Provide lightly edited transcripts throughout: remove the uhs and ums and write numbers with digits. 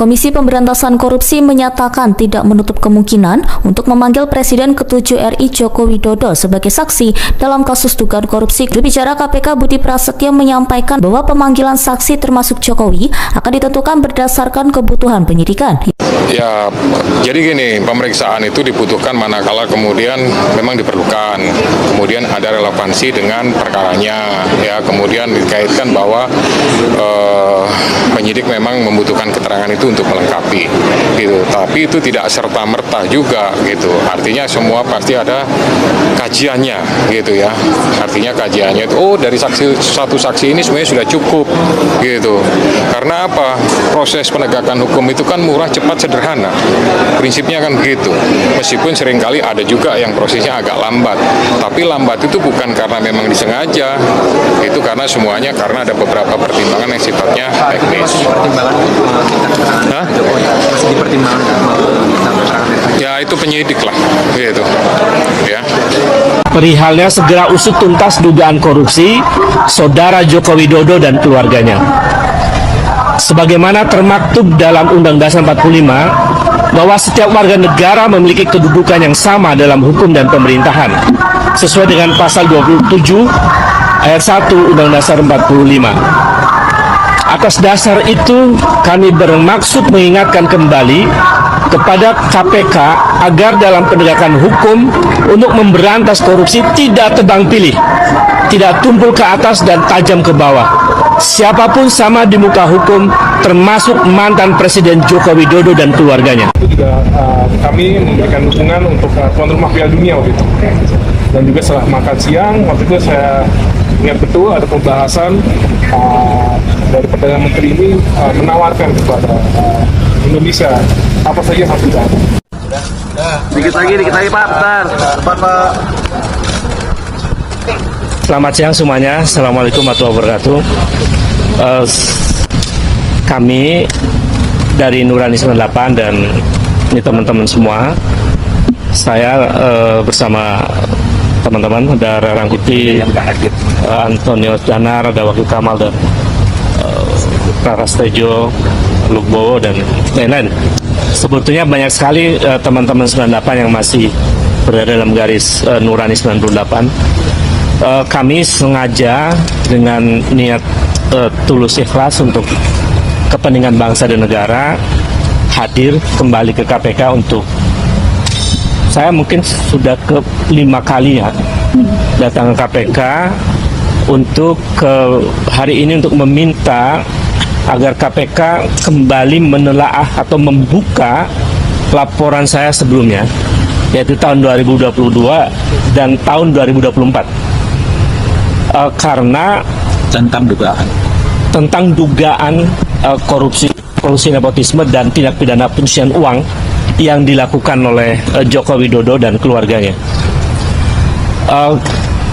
Komisi Pemberantasan Korupsi menyatakan tidak menutup kemungkinan untuk memanggil Presiden ke-7 RI Joko Widodo sebagai saksi dalam kasus dugaan korupsi. Juru bicara KPK Budi Prasetyo menyampaikan bahwa pemanggilan saksi termasuk Jokowi akan ditentukan berdasarkan kebutuhan penyidikan. Ya, jadi gini, pemeriksaan itu dibutuhkan manakala kemudian memang diperlukan, kemudian ada relevansi dengan perkaranya, ya, kemudian dikaitkan bahwa penyidik memang membutuhkan keterangan itu untuk melengkapi, gitu. Tapi itu tidak serta-merta juga, gitu. Artinya semua pasti ada kajiannya, gitu ya. Artinya kajiannya itu, dari satu saksi ini sebenarnya sudah cukup, gitu. Karena apa? Proses penegakan hukum itu kan murah, cepat, sederhana. Prinsipnya kan begitu. Meskipun seringkali ada juga yang prosesnya agak lambat. Tapi lambat itu bukan karena memang disengaja. Itu karena semuanya karena ada beberapa pertimbangan yang sifatnya teknis. Ya itu penyidik lah, gitu. Ya. Perihalnya segera usut tuntas dugaan korupsi Saudara Joko Widodo dan keluarganya. Sebagaimana termaktub dalam Undang Dasar 45 bahwa setiap warga negara memiliki kedudukan yang sama dalam hukum dan pemerintahan sesuai dengan pasal 27 ayat 1 Undang Dasar 45. Atas dasar itu kami bermaksud mengingatkan kembali kepada KPK agar dalam penegakan hukum untuk memberantas korupsi tidak tebang pilih, tidak tumpul ke atas dan tajam ke bawah. Siapapun sama di muka hukum, termasuk mantan Presiden Joko Widodo dan keluarganya. Itu juga kami memberikan dukungan untuk tuan rumah Piala Dunia waktu itu. Dan juga setelah makan siang, waktu itu saya ingat betul ada pembahasan dari Perdana Menteri ini menawarkan kepada Indonesia apa saja yang harus dilakukan. Dikit lagi Pak, bentar. Cepat Pak. Selamat siang semuanya, Assalamualaikum warahmatullahi wabarakatuh. Kami dari Nurani 98 dan ini teman-teman semua, saya bersama teman-teman ada Rangkuti, Antonio Danar, ada Wakil Kamal dan Rara Stejo, Lukbowo dan lain-lain. Sebetulnya banyak sekali teman-teman 98 yang masih berada dalam garis Nurani 98. Kami sengaja dengan niat tulus ikhlas untuk kepentingan bangsa dan negara hadir kembali ke KPK untuk, saya mungkin sudah ke-5 kali ya datang ke KPK untuk hari ini untuk meminta agar KPK kembali menelaah atau membuka laporan saya sebelumnya, yaitu tahun 2022 dan tahun 2024. Karena tentang dugaan korupsi nepotisme dan tindak pidana pencucian uang yang dilakukan oleh Joko Widodo dan keluarganya.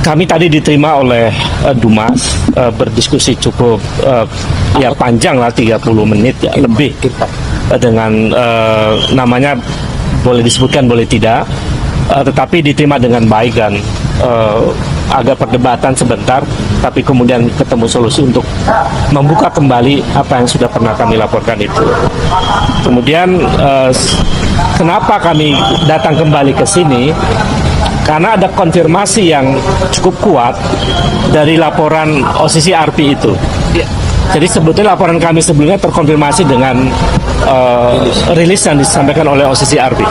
Kami tadi diterima oleh Dumas, berdiskusi cukup panjang lah, 30 menit ya lebih, dengan namanya boleh disebutkan boleh tidak, tetapi diterima dengan baik dan agak perdebatan sebentar, tapi kemudian ketemu solusi untuk membuka kembali apa yang sudah pernah kami laporkan itu. Kemudian kenapa kami datang kembali ke sini? Karena ada konfirmasi yang cukup kuat dari laporan OCCRP itu. Jadi sebetulnya laporan kami sebelumnya terkonfirmasi dengan rilis yang disampaikan oleh OCCRP.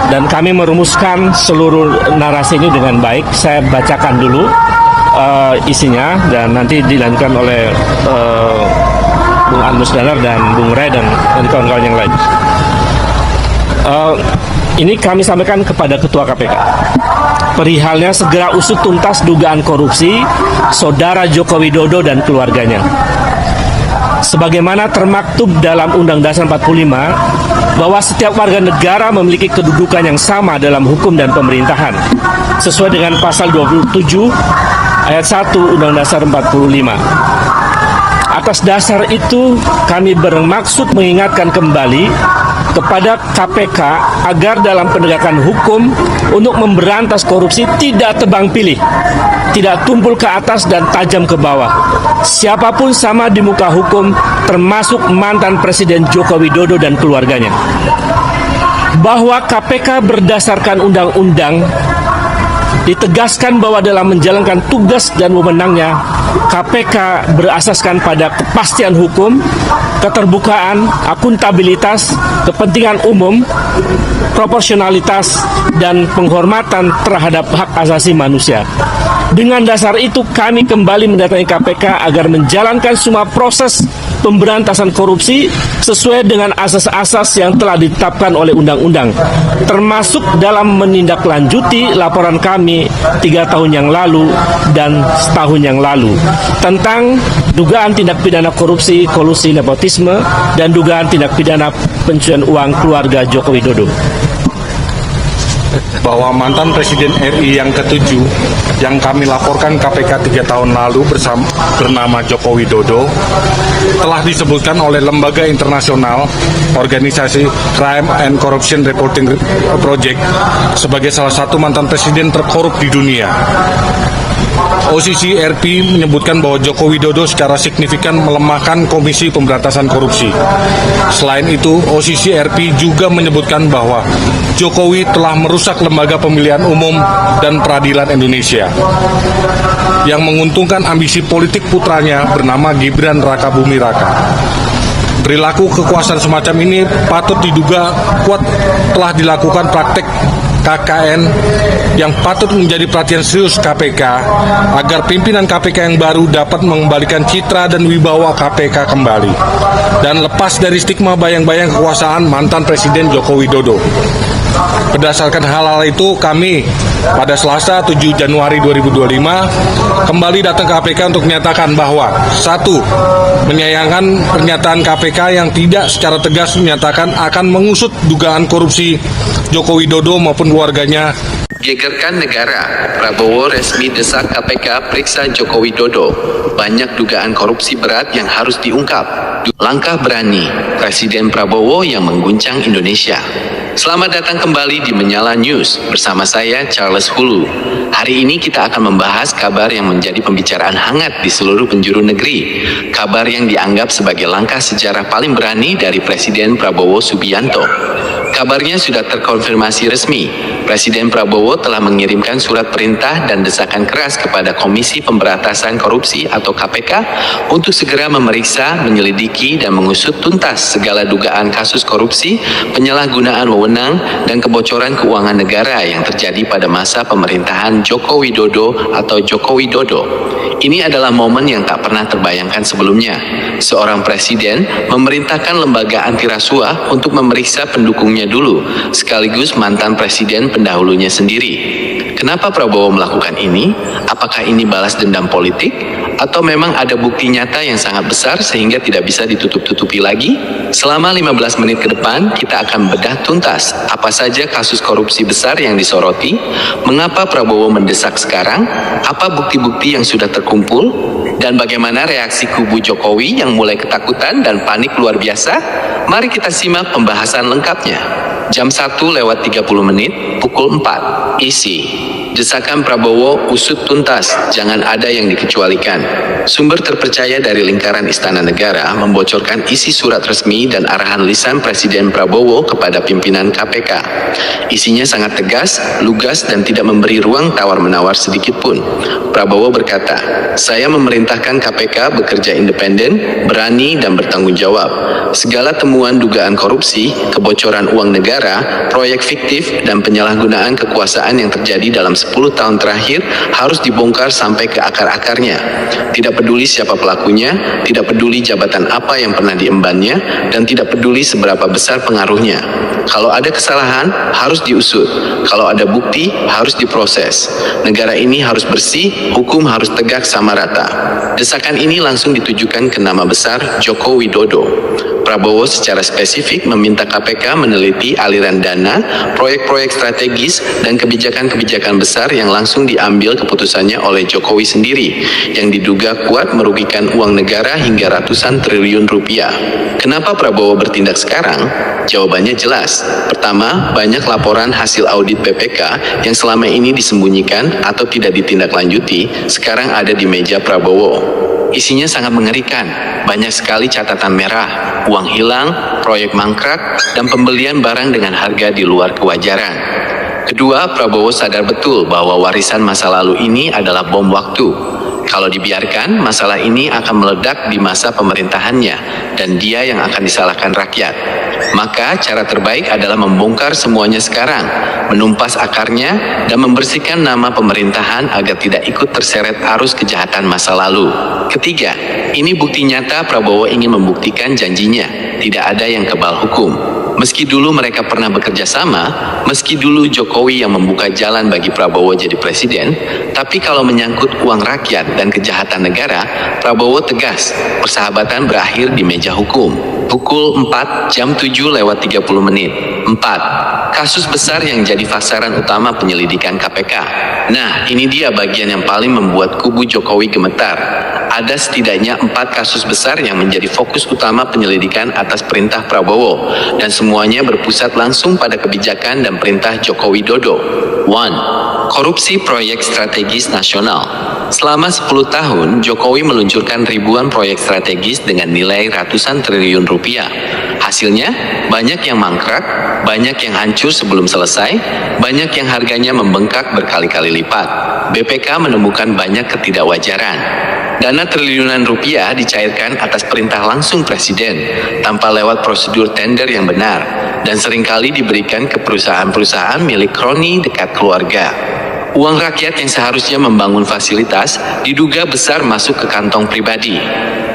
Dan kami merumuskan seluruh narasi ini dengan baik. Saya bacakan dulu isinya dan nanti dilanjutkan oleh Bung Anmus Dalar dan Bung Ray dan kawan-kawan yang lain. Ini kami sampaikan kepada Ketua KPK. Perihalnya segera usut tuntas dugaan korupsi Saudara Joko Widodo dan keluarganya. Sebagaimana termaktub dalam Undang Dasar 45 bahwa setiap warga negara memiliki kedudukan yang sama dalam hukum dan pemerintahan sesuai dengan pasal 27 ayat 1 Undang Dasar 45. Atas dasar itu kami bermaksud mengingatkan kembali kepada KPK agar dalam penegakan hukum untuk memberantas korupsi tidak tebang pilih, tidak tumpul ke atas dan tajam ke bawah. Siapapun sama di muka hukum, termasuk mantan Presiden Joko Widodo dan keluarganya. Bahwa KPK berdasarkan undang-undang ditegaskan bahwa dalam menjalankan tugas dan wewenangnya, KPK berasaskan pada kepastian hukum, keterbukaan, akuntabilitas, kepentingan umum, proporsionalitas, dan penghormatan terhadap hak asasi manusia. Dengan dasar itu, kami kembali mendatangi KPK agar menjalankan semua proses pemberantasan korupsi sesuai dengan asas-asas yang telah ditetapkan oleh undang-undang, termasuk dalam menindaklanjuti laporan kami 3 tahun yang lalu dan setahun yang lalu tentang dugaan tindak pidana korupsi, kolusi, nepotisme, dan dugaan tindak pidana pencucian uang keluarga Joko Widodo. Bahwa mantan Presiden RI yang ke-7 yang kami laporkan KPK 3 tahun lalu bernama Joko Widodo telah disebutkan oleh lembaga internasional organisasi Crime and Corruption Reporting Project sebagai salah satu mantan presiden terkorup di dunia. OCC RP menyebutkan bahwa Joko Widodo secara signifikan melemahkan Komisi Pemberantasan Korupsi. Selain itu, OCC RP juga menyebutkan bahwa Jokowi telah merusak lembaga pemilihan umum dan peradilan Indonesia yang menguntungkan ambisi politik putranya bernama Gibran Rakabuming Raka. Perilaku kekuasaan semacam ini patut diduga kuat telah dilakukan praktek KKN yang patut menjadi perhatian serius KPK agar pimpinan KPK yang baru dapat mengembalikan citra dan wibawa KPK kembali dan lepas dari stigma bayang-bayang kekuasaan mantan Presiden Joko Widodo. Berdasarkan hal-hal itu, kami pada Selasa 7 Januari 2025 kembali datang ke KPK untuk menyatakan bahwa 1. Menyayangkan pernyataan KPK yang tidak secara tegas menyatakan akan mengusut dugaan korupsi Joko Widodo maupun keluarganya. Gegerkan negara, Prabowo resmi desak KPK periksa Joko Widodo. Banyak dugaan korupsi berat yang harus diungkap. Langkah berani Presiden Prabowo yang mengguncang Indonesia. Selamat datang kembali di Menyala News bersama saya Charles Hulu. Hari ini kita akan membahas kabar yang menjadi pembicaraan hangat di seluruh penjuru negeri. Kabar yang dianggap sebagai langkah sejarah paling berani dari Presiden Prabowo Subianto. Kabarnya sudah terkonfirmasi resmi. Presiden Prabowo telah mengirimkan surat perintah dan desakan keras kepada Komisi Pemberantasan Korupsi atau KPK untuk segera memeriksa, menyelidiki, dan mengusut tuntas segala dugaan kasus korupsi, penyalahgunaan wewenang, dan kebocoran keuangan negara yang terjadi pada masa pemerintahan Joko Widodo atau Joko Widodo. Ini adalah momen yang tak pernah terbayangkan sebelumnya. Seorang presiden memerintahkan lembaga anti rasuah untuk memeriksa pendukungnya dulu, sekaligus mantan presiden pendahulunya sendiri. Kenapa Prabowo melakukan ini? Apakah ini balas dendam politik? Atau memang ada bukti nyata yang sangat besar sehingga tidak bisa ditutup-tutupi lagi? Selama 15 menit ke depan, kita akan bedah tuntas apa saja kasus korupsi besar yang disoroti, mengapa Prabowo mendesak sekarang, apa bukti-bukti yang sudah terkumpul, dan bagaimana reaksi kubu Jokowi yang mulai ketakutan dan panik luar biasa. Mari kita simak pembahasan lengkapnya. Jam 1:30 pukul 4. Isi desakan Prabowo, usut tuntas, jangan ada yang dikecualikan. Sumber terpercaya dari lingkaran Istana Negara membocorkan isi surat resmi dan arahan lisan Presiden Prabowo kepada pimpinan KPK. Isinya sangat tegas, lugas, dan tidak memberi ruang tawar-menawar sedikit pun. Prabowo berkata, "Saya memerintahkan KPK bekerja independen, berani, dan bertanggung jawab. Segala temuan dugaan korupsi, kebocoran uang negara, proyek fiktif, dan penyalahgunaan kekuasaan yang terjadi dalam 10 tahun terakhir harus dibongkar sampai ke akar-akarnya. Tidak peduli siapa pelakunya, tidak peduli jabatan apa yang pernah diembannya, dan tidak peduli seberapa besar pengaruhnya. Kalau ada kesalahan, harus diusut. Kalau ada bukti, harus diproses. Negara ini harus bersih, hukum harus tegak sama rata." Desakan ini langsung ditujukan ke nama besar Joko Widodo. Prabowo secara spesifik meminta KPK meneliti aliran dana, proyek-proyek strategis, dan kebijakan-kebijakan besar yang langsung diambil keputusannya oleh Jokowi sendiri, yang diduga kuat merugikan uang negara hingga ratusan triliun rupiah. Kenapa Prabowo bertindak sekarang? Jawabannya jelas. Pertama, banyak laporan hasil audit BPK yang selama ini disembunyikan atau tidak ditindaklanjuti, sekarang ada di meja Prabowo. Isinya sangat mengerikan, banyak sekali catatan merah, uang hilang, proyek mangkrak, dan pembelian barang dengan harga di luar kewajaran. Kedua, Prabowo sadar betul bahwa warisan masa lalu ini adalah bom waktu. Kalau dibiarkan, masalah ini akan meledak di masa pemerintahannya, dan dia yang akan disalahkan rakyat. Maka cara terbaik adalah membongkar semuanya sekarang, menumpas akarnya, dan membersihkan nama pemerintahan agar tidak ikut terseret arus kejahatan masa lalu. Ketiga, ini bukti nyata Prabowo ingin membuktikan janjinya, tidak ada yang kebal hukum. Meski dulu mereka pernah bekerja sama, meski dulu Jokowi yang membuka jalan bagi Prabowo jadi presiden, tapi kalau menyangkut uang rakyat dan kejahatan negara, Prabowo tegas, persahabatan berakhir di meja hukum. Pukul 4 jam 7:30. 4. Kasus besar yang jadi sasaran utama penyelidikan KPK. Nah, ini dia bagian yang paling membuat kubu Jokowi gemetar. Ada setidaknya 4 kasus besar yang menjadi fokus utama penyelidikan atas perintah Prabowo, dan semuanya berpusat langsung pada kebijakan dan perintah Joko Widodo. 1. Korupsi proyek strategis nasional. Selama 10 tahun, Jokowi meluncurkan ribuan proyek strategis dengan nilai ratusan triliun rupiah. Hasilnya, banyak yang mangkrak, banyak yang hancur sebelum selesai, banyak yang harganya membengkak berkali-kali lipat. BPK menemukan banyak ketidakwajaran. Dana triliunan rupiah dicairkan atas perintah langsung Presiden, tanpa lewat prosedur tender yang benar, dan seringkali diberikan ke perusahaan-perusahaan milik kroni dekat keluarga. Uang rakyat yang seharusnya membangun fasilitas diduga besar masuk ke kantong pribadi.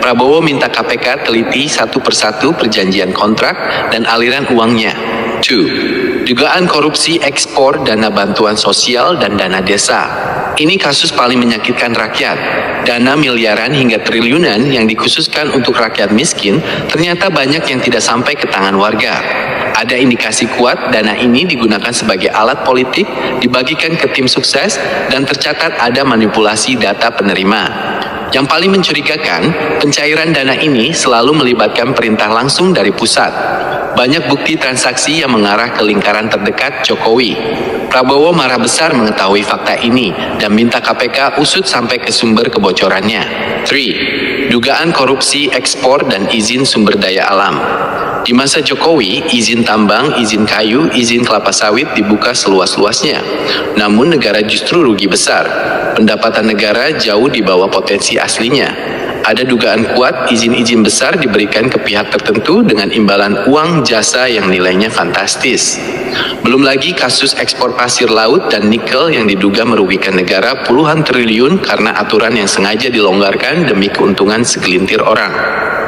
Prabowo minta KPK teliti satu persatu perjanjian kontrak dan aliran uangnya. 2. Dugaan korupsi ekspor dana bantuan sosial dan dana desa. Ini kasus paling menyakitkan rakyat. Dana miliaran hingga triliunan yang dikhususkan untuk rakyat miskin ternyata banyak yang tidak sampai ke tangan warga. Ada indikasi kuat dana ini digunakan sebagai alat politik, dibagikan ke tim sukses, dan tercatat ada manipulasi data penerima. Yang paling mencurigakan, pencairan dana ini selalu melibatkan perintah langsung dari pusat. Banyak bukti transaksi yang mengarah ke lingkaran terdekat Jokowi. Prabowo marah besar mengetahui fakta ini dan minta KPK usut sampai ke sumber kebocorannya. 3. Dugaan korupsi ekspor dan izin sumber daya alam. Di masa Jokowi, izin tambang, izin kayu, izin kelapa sawit dibuka seluas-luasnya. Namun negara justru rugi besar. Pendapatan negara jauh di bawah potensi aslinya. Ada dugaan kuat izin-izin besar diberikan ke pihak tertentu dengan imbalan uang jasa yang nilainya fantastis. Belum lagi kasus ekspor pasir laut dan nikel yang diduga merugikan negara puluhan triliun karena aturan yang sengaja dilonggarkan demi keuntungan segelintir orang.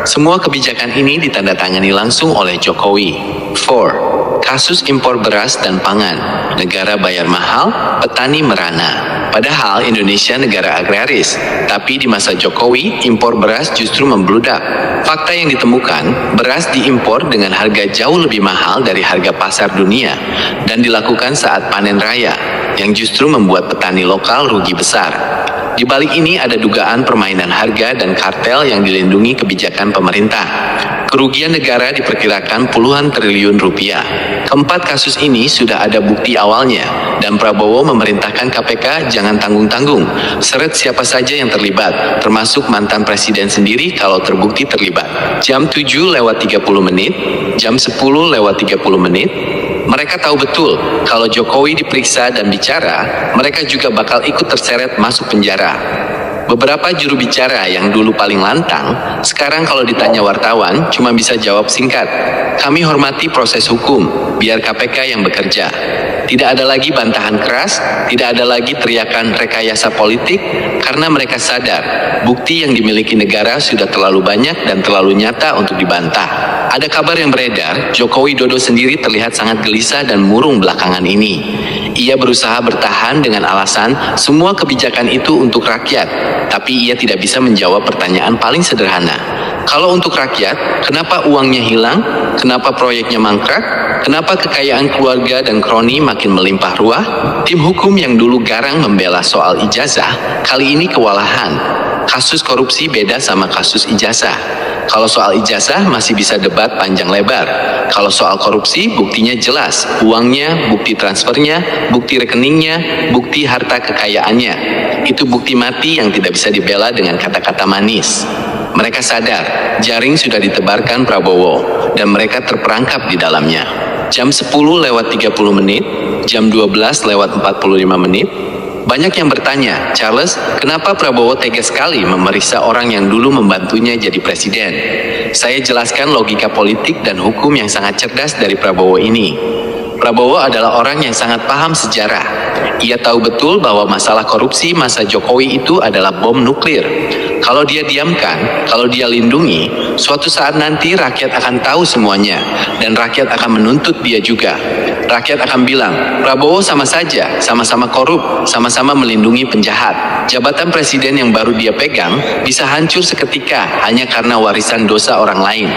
Semua kebijakan ini ditandatangani langsung oleh Jokowi. 4. Kasus impor beras dan pangan. Negara bayar mahal, petani merana. Padahal Indonesia negara agraris, tapi di masa Jokowi, impor beras justru membludak. Fakta yang ditemukan, beras diimpor dengan harga jauh lebih mahal dari harga pasar dunia, dan dilakukan saat panen raya, yang justru membuat petani lokal rugi besar. Di balik ini ada dugaan permainan harga dan kartel yang dilindungi kebijakan pemerintah. Kerugian negara diperkirakan puluhan triliun rupiah. Keempat kasus ini sudah ada bukti awalnya, dan Prabowo memerintahkan KPK jangan tanggung-tanggung, seret siapa saja yang terlibat, termasuk mantan presiden sendiri kalau terbukti terlibat. Jam 7:30, jam 10:30, mereka tahu betul kalau Jokowi diperiksa dan bicara, mereka juga bakal ikut terseret masuk penjara. Beberapa juru bicara yang dulu paling lantang, sekarang kalau ditanya wartawan cuma bisa jawab singkat. Kami hormati proses hukum, biar KPK yang bekerja. Tidak ada lagi bantahan keras, tidak ada lagi teriakan rekayasa politik, karena mereka sadar bukti yang dimiliki negara sudah terlalu banyak dan terlalu nyata untuk dibantah. Ada kabar yang beredar, Joko Widodo sendiri terlihat sangat gelisah dan murung belakangan ini. Ia berusaha bertahan dengan alasan semua kebijakan itu untuk rakyat, tapi ia tidak bisa menjawab pertanyaan paling sederhana. Kalau untuk rakyat, kenapa uangnya hilang? Kenapa proyeknya mangkrak? Kenapa kekayaan keluarga dan kroni makin melimpah ruah? Tim hukum yang dulu garang membela soal ijazah, kali ini kewalahan. Kasus korupsi beda sama kasus ijazah. Kalau soal ijazah masih bisa debat panjang lebar. Kalau soal korupsi buktinya jelas. Uangnya, bukti transfernya, bukti rekeningnya, bukti harta kekayaannya. Itu bukti mati yang tidak bisa dibela dengan kata-kata manis. Mereka sadar, jaring sudah ditebarkan Prabowo, dan mereka terperangkap di dalamnya. Jam 10:30 menit, jam 12:45 menit, banyak yang bertanya, Charles, kenapa Prabowo tega sekali memeriksa orang yang dulu membantunya jadi presiden? Saya jelaskan logika politik dan hukum yang sangat cerdas dari Prabowo ini. Prabowo adalah orang yang sangat paham sejarah. Ia tahu betul bahwa masalah korupsi masa Jokowi itu adalah bom nuklir. Kalau dia diamkan, kalau dia lindungi, suatu saat nanti rakyat akan tahu semuanya, dan rakyat akan menuntut dia juga. Rakyat akan bilang, Prabowo sama saja, sama-sama korup, sama-sama melindungi penjahat. Jabatan presiden yang baru dia pegang bisa hancur seketika hanya karena warisan dosa orang lain.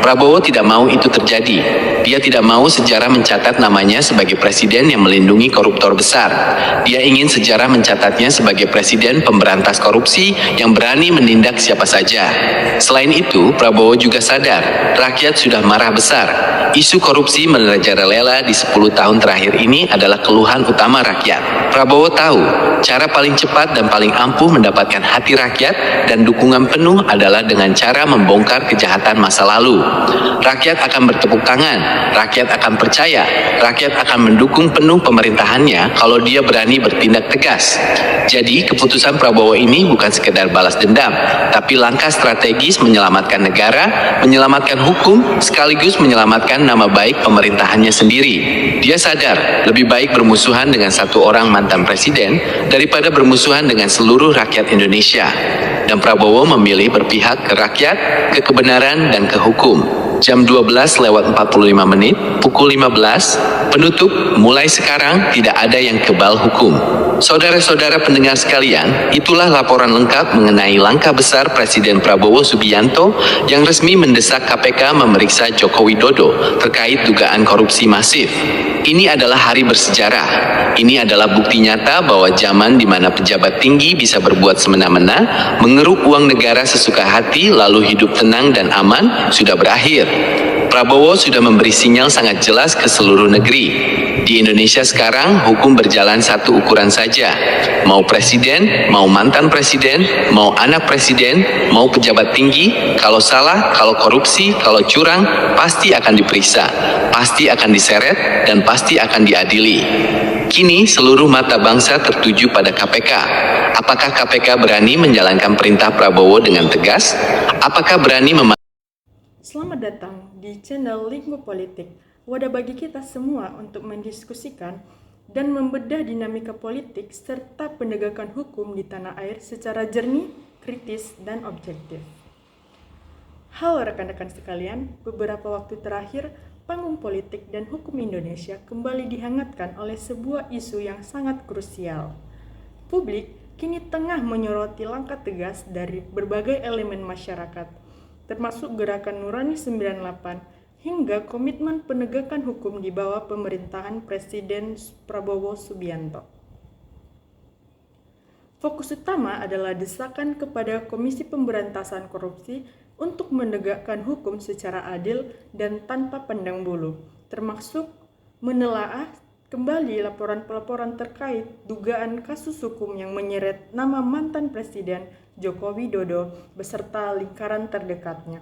Prabowo tidak mau itu terjadi. Dia tidak mau sejarah mencatat namanya sebagai presiden yang melindungi koruptor besar. Dia ingin sejarah mencatatnya sebagai presiden pemberantas korupsi yang berani menindak siapa saja. Selain itu, Prabowo juga sadar, rakyat sudah marah besar. Isu korupsi merajalela di 10 tahun terakhir ini adalah keluhan utama rakyat. Prabowo tahu, cara paling cepat dan paling ampuh mendapatkan hati rakyat dan dukungan penuh adalah dengan cara membongkar kejahatan masa lalu. Rakyat akan bertepuk tangan, rakyat akan percaya, rakyat akan mendukung penuh pemerintahannya kalau dia berani bertindak tegas. Jadi, keputusan Prabowo ini bukan sekedar balas dendam, tapi langkah strategis menyelamatkan negara, menyelamatkan hukum, sekaligus menyelamatkan nama baik pemerintahannya sendiri. Dia sadar, lebih baik bermusuhan dengan satu orang mantan presiden daripada bermusuhan dengan seluruh rakyat Indonesia. Dan Prabowo memilih berpihak ke rakyat, ke kebenaran, dan ke hukum. Jam 12:45 menit, pukul 15, penutup, mulai sekarang tidak ada yang kebal hukum. Saudara-saudara pendengar sekalian, itulah laporan lengkap mengenai langkah besar Presiden Prabowo Subianto yang resmi mendesak KPK memeriksa Joko Widodo terkait dugaan korupsi masif. Ini adalah hari bersejarah. Ini adalah bukti nyata bahwa zaman di mana pejabat tinggi bisa berbuat semena-mena, mengeruk uang negara sesuka hati lalu hidup tenang dan aman, sudah berakhir. Prabowo sudah memberi sinyal sangat jelas ke seluruh negeri. Di Indonesia sekarang, hukum berjalan satu ukuran saja. Mau presiden, mau mantan presiden, mau anak presiden, mau pejabat tinggi, kalau salah, kalau korupsi, kalau curang, pasti akan diperiksa, pasti akan diseret, dan pasti akan diadili. Kini, seluruh mata bangsa tertuju pada KPK. Apakah KPK berani menjalankan perintah Prabowo dengan tegas? Apakah berani Selamat datang di channel Lingkup Politik, wadah bagi kita semua untuk mendiskusikan dan membedah dinamika politik serta penegakan hukum di tanah air secara jernih, kritis, dan objektif. Halo rekan-rekan sekalian, beberapa waktu terakhir, panggung politik dan hukum Indonesia kembali dihangatkan oleh sebuah isu yang sangat krusial. Publik kini tengah menyoroti langkah tegas dari berbagai elemen masyarakat, termasuk Gerakan Nurani 98 hingga komitmen penegakan hukum di bawah pemerintahan Presiden Prabowo Subianto. Fokus utama adalah desakan kepada Komisi Pemberantasan Korupsi untuk menegakkan hukum secara adil dan tanpa pandang bulu, termasuk menelaah kembali laporan-laporan terkait dugaan kasus hukum yang menyeret nama mantan Presiden Joko Widodo beserta lingkaran terdekatnya.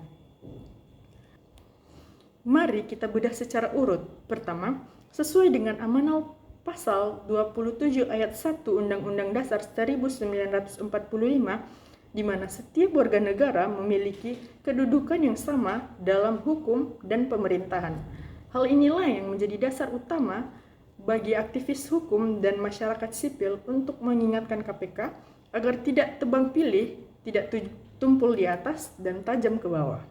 Mari kita bedah secara urut. Pertama, sesuai dengan amanat pasal 27 ayat 1 Undang-Undang Dasar 1945, di mana setiap warga negara memiliki kedudukan yang sama dalam hukum dan pemerintahan. Hal inilah yang menjadi dasar utama bagi aktivis hukum dan masyarakat sipil untuk mengingatkan KPK agar tidak tebang pilih, tidak tumpul di atas dan tajam ke bawah.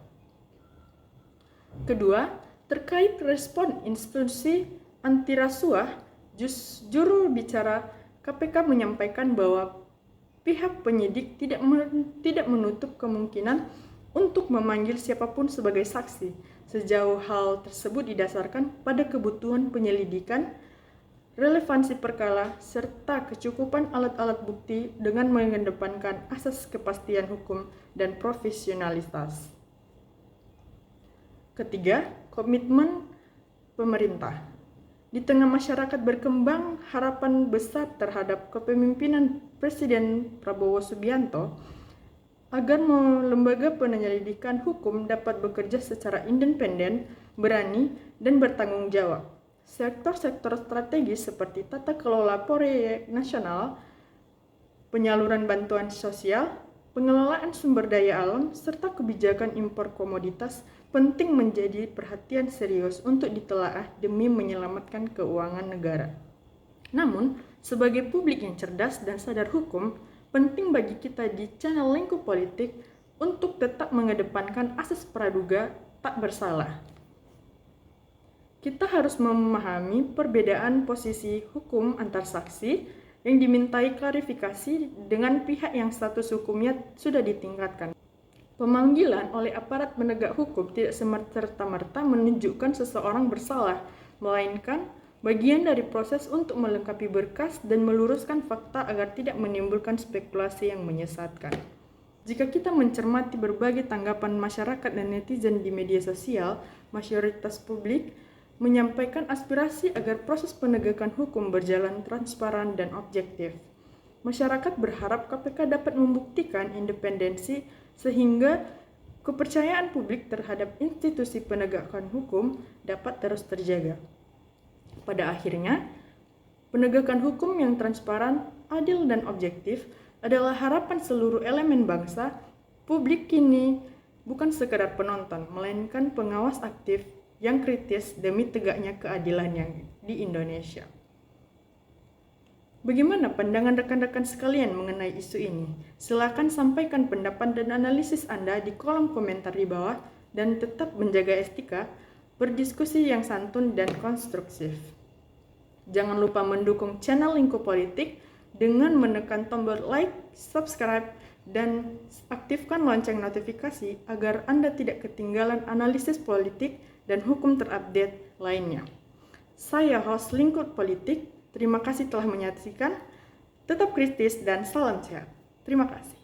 Kedua, terkait respon institusi anti rasuah, juru bicara KPK menyampaikan bahwa pihak penyidik tidak menutup kemungkinan untuk memanggil siapapun sebagai saksi, sejauh hal tersebut didasarkan pada kebutuhan penyelidikan, relevansi perkara, serta kecukupan alat-alat bukti dengan mengedepankan asas kepastian hukum dan profesionalitas. Ketiga, komitmen pemerintah. Di tengah masyarakat berkembang harapan besar terhadap kepemimpinan Presiden Prabowo Subianto agar lembaga penyelidikan hukum dapat bekerja secara independen, berani, dan bertanggung jawab. Sektor-sektor strategis seperti tata kelola proyek nasional, penyaluran bantuan sosial, pengelolaan sumber daya alam, serta kebijakan impor komoditas penting menjadi perhatian serius untuk ditelaah demi menyelamatkan keuangan negara. Namun, sebagai publik yang cerdas dan sadar hukum, penting bagi kita di channel Lingkup Politik untuk tetap mengedepankan asas praduga tak bersalah. Kita harus memahami perbedaan posisi hukum antar saksi yang dimintai klarifikasi dengan pihak yang status hukumnya sudah ditingkatkan. Pemanggilan oleh aparat penegak hukum tidak serta-merta menunjukkan seseorang bersalah, melainkan bagian dari proses untuk melengkapi berkas dan meluruskan fakta agar tidak menimbulkan spekulasi yang menyesatkan. Jika kita mencermati berbagai tanggapan masyarakat dan netizen di media sosial, mayoritas publik menyampaikan aspirasi agar proses penegakan hukum berjalan transparan dan objektif. Masyarakat berharap KPK dapat membuktikan independensi sehingga kepercayaan publik terhadap institusi penegakan hukum dapat terus terjaga. Pada akhirnya, penegakan hukum yang transparan, adil, dan objektif adalah harapan seluruh elemen bangsa. Publik kini bukan sekadar penonton, melainkan pengawas aktif yang kritis demi tegaknya keadilan yang di Indonesia. Bagaimana pandangan rekan-rekan sekalian mengenai isu ini? Silakan sampaikan pendapat dan analisis Anda di kolom komentar di bawah dan tetap menjaga etika, berdiskusi yang santun dan konstruktif. Jangan lupa mendukung channel Lingkup Politik dengan menekan tombol like, subscribe, dan aktifkan lonceng notifikasi agar Anda tidak ketinggalan analisis politik dan hukum terupdate lainnya. Saya host Lingkup Politik, terima kasih telah menyaksikan, tetap kritis dan salam sehat. Terima kasih.